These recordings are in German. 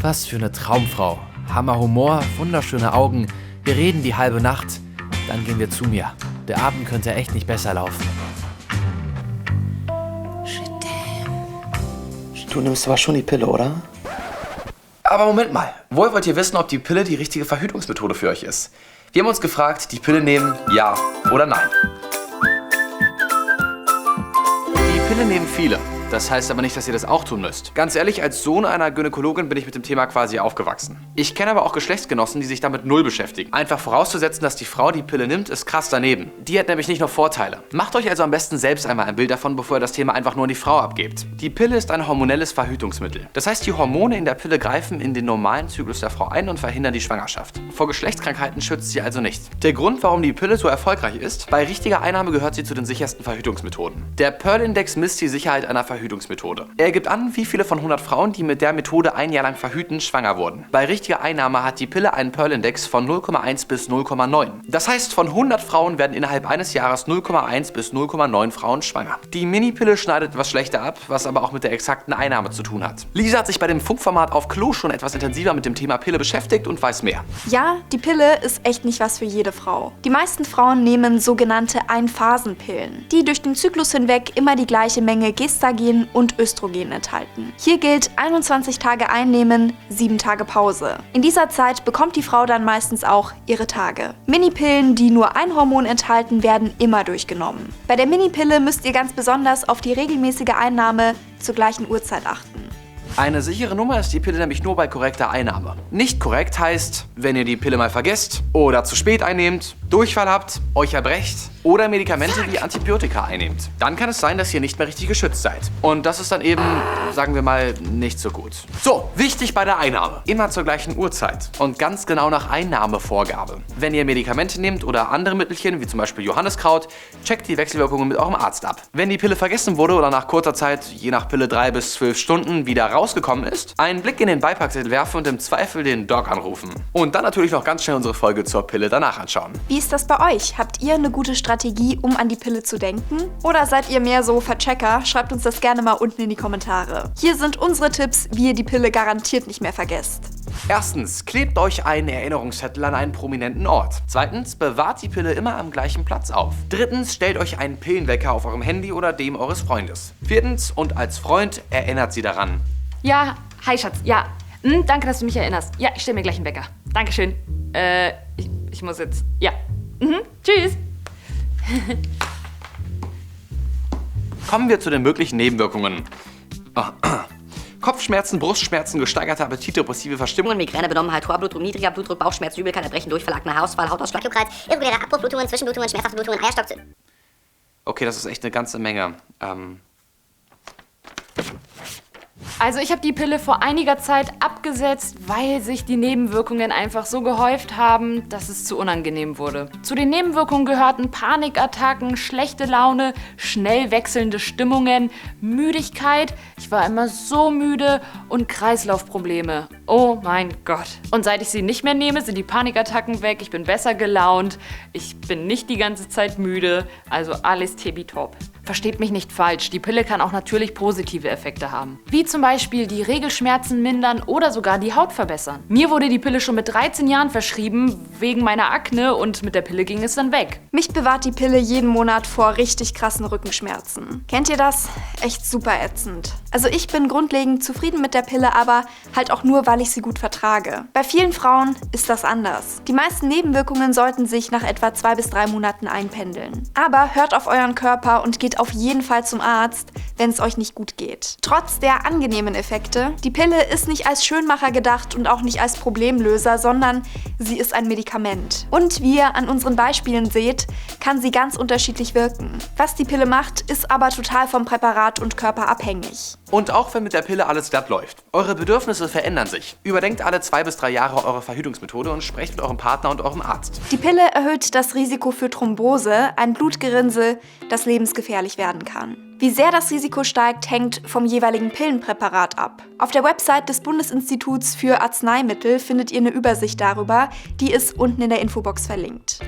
Was für eine Traumfrau. Hammer Humor, wunderschöne Augen. Wir reden die halbe Nacht. Dann gehen wir zu mir. Der Abend könnte echt nicht besser laufen. Du nimmst aber schon die Pille, oder? Aber Moment mal, woher wollt ihr wissen, ob die Pille die richtige Verhütungsmethode für euch ist? Wir haben uns gefragt, die Pille nehmen, ja oder nein? Die Pille nehmen viele. Das heißt aber nicht, dass ihr das auch tun müsst. Ganz ehrlich, als Sohn einer Gynäkologin bin ich mit dem Thema quasi aufgewachsen. Ich kenne aber auch Geschlechtsgenossen, die sich damit null beschäftigen. Einfach vorauszusetzen, dass die Frau die Pille nimmt, ist krass daneben. Die hat nämlich nicht nur Vorteile. Macht euch also am besten selbst einmal ein Bild davon, bevor ihr das Thema einfach nur an die Frau abgebt. Die Pille ist ein hormonelles Verhütungsmittel. Das heißt, die Hormone in der Pille greifen in den normalen Zyklus der Frau ein und verhindern die Schwangerschaft. Vor Geschlechtskrankheiten schützt sie also nicht. Der Grund, warum die Pille so erfolgreich ist: bei richtiger Einnahme gehört sie zu den sichersten Verhütungsmethoden. Der Pearl-Index misst die Sicherheit einer Verhütungsmethode. Er gibt an, wie viele von 100 Frauen, die mit der Methode ein Jahr lang verhüten, schwanger wurden. Bei richtiger Einnahme hat die Pille einen Pearl-Index von 0,1 bis 0,9. Das heißt, von 100 Frauen werden innerhalb eines Jahres 0,1 bis 0,9 Frauen schwanger. Die Minipille schneidet etwas schlechter ab, was aber auch mit der exakten Einnahme zu tun hat. Lisa hat sich bei dem Funkformat auf Klo schon etwas intensiver mit dem Thema Pille beschäftigt und weiß mehr. Ja, die Pille ist echt nicht was für jede Frau. Die meisten Frauen nehmen sogenannte Einphasenpillen, die durch den Zyklus hinweg immer die gleiche Menge Gestagen und Östrogen enthalten. Hier gilt 21 Tage einnehmen, 7 Tage Pause. In dieser Zeit bekommt die Frau dann meistens auch ihre Tage. Minipillen, die nur ein Hormon enthalten, werden immer durchgenommen. Bei der Minipille müsst ihr ganz besonders auf die regelmäßige Einnahme zur gleichen Uhrzeit achten. Eine sichere Nummer ist die Pille nämlich nur bei korrekter Einnahme. Nicht korrekt heißt, wenn ihr die Pille mal vergesst oder zu spät einnehmt, Durchfall habt, euch erbrecht oder Medikamente wie Antibiotika einnehmt. Dann kann es sein, dass ihr nicht mehr richtig geschützt seid. Und das ist dann eben, sagen wir mal, nicht so gut. So, wichtig bei der Einnahme: immer zur gleichen Uhrzeit und ganz genau nach Einnahmevorgabe. Wenn ihr Medikamente nehmt oder andere Mittelchen, wie zum Beispiel Johanniskraut, checkt die Wechselwirkungen mit eurem Arzt ab. Wenn die Pille vergessen wurde oder nach kurzer Zeit, je nach Pille 3 bis 12 Stunden, wieder rausgekommen ist, einen Blick in den Beipackzettel werfen und im Zweifel den Doc anrufen. Und dann natürlich noch ganz schnell unsere Folge zur Pille danach anschauen. Wie ist das bei euch? Habt ihr eine gute Strategie, um an die Pille zu denken? Oder seid ihr mehr so Verchecker? Schreibt uns das gerne mal unten in die Kommentare. Hier sind unsere Tipps, wie ihr die Pille garantiert nicht mehr vergesst. Erstens, klebt euch einen Erinnerungszettel an einen prominenten Ort. Zweitens, bewahrt die Pille immer am gleichen Platz auf. Drittens, stellt euch einen Pillenwecker auf eurem Handy oder dem eures Freundes. Viertens, und als Freund erinnert sie daran. Ja, hi Schatz, ja. Danke, dass du mich erinnerst. Ja, ich stelle mir gleich einen Wecker. Dankeschön. Ich muss jetzt... Ja. Tschüss. Kommen wir zu den möglichen Nebenwirkungen. Kopfschmerzen, Brustschmerzen, gesteigerte Appetit, depressive Verstimmung, Migräne, Benommenheit, hoher Blutdruck, niedriger Blutdruck, Bauchschmerzen, Übelkeit, Erbrechen, Durchfall, Akne, Haarausfall, Hautausschlag, Juckreiz, irreguläre Abbruchblutungen, Zwischenblutungen, schmerzhafte Blutungen, Eierstock... Okay, das ist echt eine ganze Menge. Also ich habe die Pille vor einiger Zeit abgesetzt, weil sich die Nebenwirkungen einfach so gehäuft haben, dass es zu unangenehm wurde. Zu den Nebenwirkungen gehörten Panikattacken, schlechte Laune, schnell wechselnde Stimmungen, Müdigkeit, ich war immer so müde, und Kreislaufprobleme. Oh mein Gott. Und seit ich sie nicht mehr nehme, sind die Panikattacken weg, ich bin besser gelaunt, ich bin nicht die ganze Zeit müde, also alles tippitopp. Versteht mich nicht falsch, die Pille kann auch natürlich positive Effekte haben. Wie zum Beispiel die Regelschmerzen mindern oder sogar die Haut verbessern. Mir wurde die Pille schon mit 13 Jahren verschrieben, wegen meiner Akne, und mit der Pille ging es dann weg. Mich bewahrt die Pille jeden Monat vor richtig krassen Rückenschmerzen. Kennt ihr das? Echt super ätzend. Also ich bin grundlegend zufrieden mit der Pille, aber halt auch nur, weil ich sie gut vertrage. Bei vielen Frauen ist das anders. Die meisten Nebenwirkungen sollten sich nach etwa 2 bis 3 Monaten einpendeln. Aber hört auf euren Körper und geht auf jeden Fall zum Arzt, wenn es euch nicht gut geht. Trotz der angenehmen Effekte, die Pille ist nicht als Schönmacher gedacht und auch nicht als Problemlöser, sondern sie ist ein Medikament. Und wie ihr an unseren Beispielen seht, kann sie ganz unterschiedlich wirken. Was die Pille macht, ist aber total vom Präparat und Körper abhängig. Und auch wenn mit der Pille alles glatt läuft, eure Bedürfnisse verändern sich. Überdenkt alle 2 bis 3 Jahre eure Verhütungsmethode und sprecht mit eurem Partner und eurem Arzt. Die Pille erhöht das Risiko für Thrombose, ein Blutgerinnsel, das lebensgefährlich werden kann. Wie sehr das Risiko steigt, hängt vom jeweiligen Pillenpräparat ab. Auf der Website des Bundesinstituts für Arzneimittel findet ihr eine Übersicht darüber, die ist unten in der Infobox verlinkt.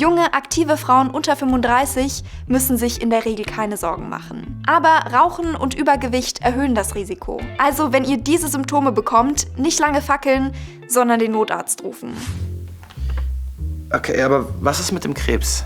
Junge, aktive Frauen unter 35 müssen sich in der Regel keine Sorgen machen. Aber Rauchen und Übergewicht erhöhen das Risiko. Also, wenn ihr diese Symptome bekommt, nicht lange fackeln, sondern den Notarzt rufen. Okay, aber was ist mit dem Krebs?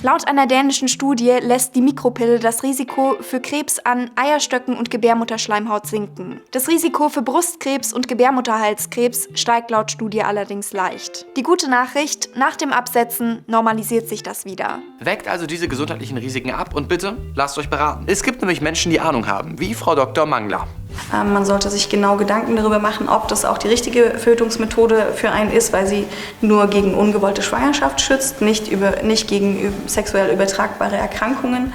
Laut einer dänischen Studie lässt die Mikropille das Risiko für Krebs an Eierstöcken und Gebärmutterschleimhaut sinken. Das Risiko für Brustkrebs und Gebärmutterhalskrebs steigt laut Studie allerdings leicht. Die gute Nachricht, nach dem Absetzen normalisiert sich das wieder. Weckt also diese gesundheitlichen Risiken ab und bitte lasst euch beraten. Es gibt nämlich Menschen, die Ahnung haben, wie Frau Dr. Mangler. Man sollte sich genau Gedanken darüber machen, ob das auch die richtige Verhütungsmethode für einen ist, weil sie nur gegen ungewollte Schwangerschaft schützt, nicht gegen sexuell übertragbare Erkrankungen.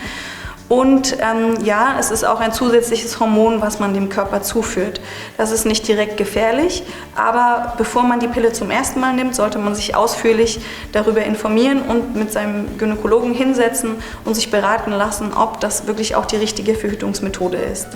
Und ja, es ist auch ein zusätzliches Hormon, was man dem Körper zuführt. Das ist nicht direkt gefährlich, aber bevor man die Pille zum ersten Mal nimmt, sollte man sich ausführlich darüber informieren und mit seinem Gynäkologen hinsetzen und sich beraten lassen, ob das wirklich auch die richtige Verhütungsmethode ist.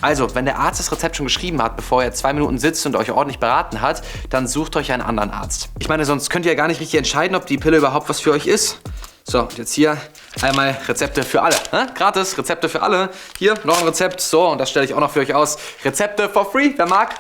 Also, wenn der Arzt das Rezept schon geschrieben hat, bevor er 2 Minuten sitzt und euch ordentlich beraten hat, dann sucht euch einen anderen Arzt. Ich meine, sonst könnt ihr ja gar nicht richtig entscheiden, ob die Pille überhaupt was für euch ist. So, und jetzt hier einmal Rezepte für alle. Gratis, Rezepte für alle. Hier, noch ein Rezept. So, und das stelle ich auch noch für euch aus. Rezepte for free, wer mag.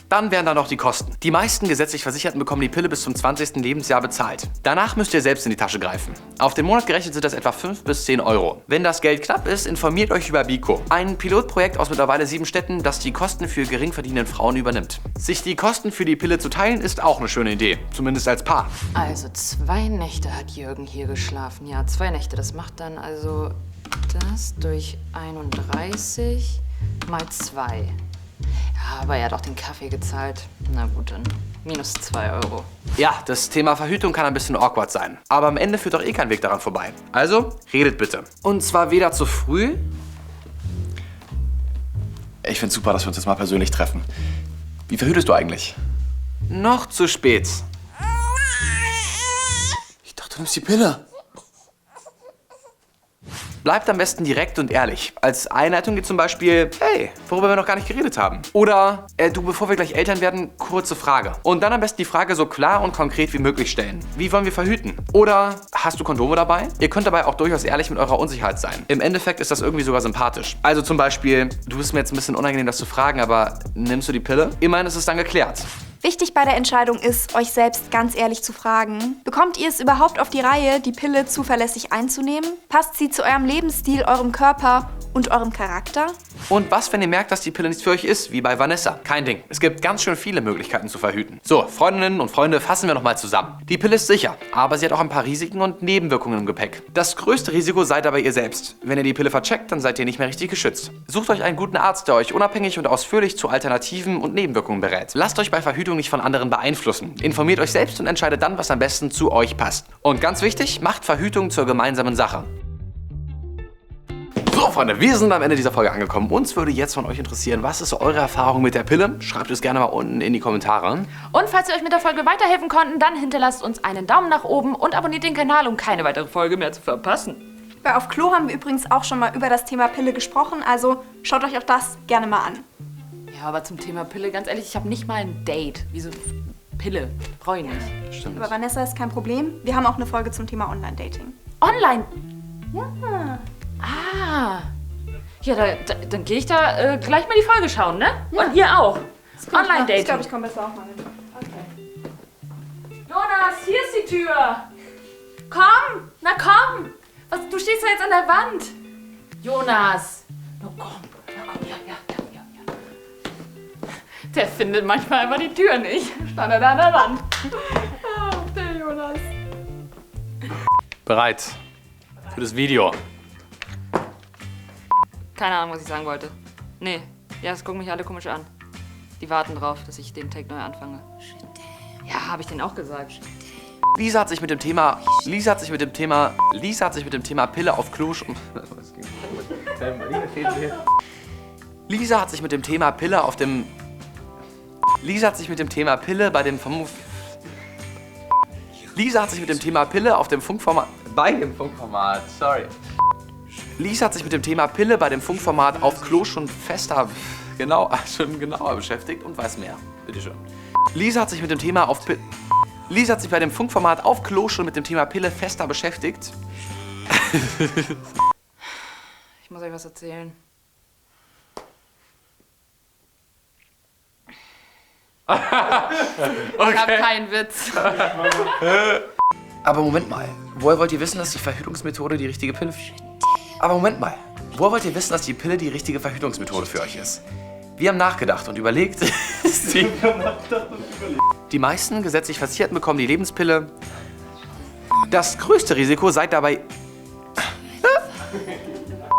Dann wären da noch die Kosten. Die meisten gesetzlich Versicherten bekommen die Pille bis zum 20. Lebensjahr bezahlt. Danach müsst ihr selbst in die Tasche greifen. Auf den Monat gerechnet sind das etwa 5 bis 10 Euro. Wenn das Geld knapp ist, informiert euch über Biko. Ein Pilotprojekt aus mittlerweile 7 Städten, das die Kosten für gering verdienende Frauen übernimmt. Sich die Kosten für die Pille zu teilen, ist auch eine schöne Idee. Zumindest als Paar. Also 2 Nächte hat Jürgen hier geschlafen. Ja, 2 Nächte. Das macht dann also das durch 31 mal 2. Ja, aber er hat auch den Kaffee gezahlt. Na gut, dann minus 2 Euro. Ja, das Thema Verhütung kann ein bisschen awkward sein. Aber am Ende führt doch eh kein Weg daran vorbei. Also, redet bitte. Und zwar weder zu früh. Ich find's super, dass wir uns jetzt mal persönlich treffen. Wie verhütest du eigentlich? Noch zu spät. Ich dachte, du nimmst die Pille. Bleibt am besten direkt und ehrlich. Als Einleitung geht zum Beispiel, hey, worüber wir noch gar nicht geredet haben. Oder, du, bevor wir gleich Eltern werden, kurze Frage. Und dann am besten die Frage so klar und konkret wie möglich stellen. Wie wollen wir verhüten? Oder, hast du Kondome dabei? Ihr könnt dabei auch durchaus ehrlich mit eurer Unsicherheit sein. Im Endeffekt ist das irgendwie sogar sympathisch. Also zum Beispiel, du bist mir jetzt ein bisschen unangenehm, das zu fragen, aber nimmst du die Pille? Immerhin ist es dann geklärt. Wichtig bei der Entscheidung ist, euch selbst ganz ehrlich zu fragen, bekommt ihr es überhaupt auf die Reihe, die Pille zuverlässig einzunehmen? Passt sie zu eurem Lebensstil, eurem Körper und eurem Charakter? Und was, wenn ihr merkt, dass die Pille nichts für euch ist, wie bei Vanessa? Kein Ding. Es gibt ganz schön viele Möglichkeiten zu verhüten. So, Freundinnen und Freunde, fassen wir nochmal zusammen. Die Pille ist sicher, aber sie hat auch ein paar Risiken und Nebenwirkungen im Gepäck. Das größte Risiko seid aber ihr selbst. Wenn ihr die Pille vercheckt, dann seid ihr nicht mehr richtig geschützt. Sucht euch einen guten Arzt, der euch unabhängig und ausführlich zu Alternativen und Nebenwirkungen berät. Lasst euch bei Verhütung nicht von anderen beeinflussen. Informiert euch selbst und entscheidet dann, was am besten zu euch passt. Und ganz wichtig, macht Verhütung zur gemeinsamen Sache. So, Freunde, wir sind am Ende dieser Folge angekommen. Uns würde jetzt von euch interessieren, was ist eure Erfahrung mit der Pille? Schreibt es gerne mal unten in die Kommentare. Und falls wir euch mit der Folge weiterhelfen konnten, dann hinterlasst uns einen Daumen nach oben und abonniert den Kanal, um keine weitere Folge mehr zu verpassen. Bei Auf Klo haben wir übrigens auch schon mal über das Thema Pille gesprochen, also schaut euch auch das gerne mal an. Ja, aber zum Thema Pille, ganz ehrlich, ich habe nicht mal ein Date. Wieso Pille? Brauche ich nicht. Stimmt. Aber Vanessa ist kein Problem. Wir haben auch eine Folge zum Thema Online-Dating. Online? Ja. Ah. Ja, dann gehe ich da gleich mal die Folge schauen, ne? Ja. Und ihr auch. Online-Dating. Ich glaube, ich komme besser auch mal hin. Okay. Jonas, hier ist die Tür. Komm, na komm. Was, du stehst da jetzt an der Wand. Jonas. Na komm, ja. Der findet manchmal einfach die Tür nicht. Stand er da an der Wand. Ach, der Jonas. Bereit für das Video. Keine Ahnung, was ich sagen wollte. Nee, ja, es gucken mich alle komisch an. Die warten drauf, dass ich den Tag neu anfange. Ja, habe ich denen auch gesagt. Lisa hat sich mit dem Thema Pille auf Klo Lisa hat sich mit dem Thema Pille auf dem Lisa hat sich mit dem Thema Pille bei dem Lisa hat sich mit dem Thema Pille auf dem Funkformat Lisa hat sich mit dem Thema Pille bei dem Funkformat auf Klo schon genauer beschäftigt und weiß mehr. Bitte schön. Lisa hat sich mit dem Thema auf Pille Lisa hat sich bei dem Funkformat auf Klo schon mit dem Thema Pille fester beschäftigt. Ich muss euch was erzählen. Ich hab keinen Witz. Aber Moment mal, woher wollt ihr wissen, dass die Verhütungsmethode die richtige Pille Aber Moment mal, woher wollt ihr wissen, dass die Pille die richtige Verhütungsmethode für euch ist? Wir haben nachgedacht und überlegt. Die meisten gesetzlich Versicherten bekommen die Lebenspille. Das größte Risiko seid dabei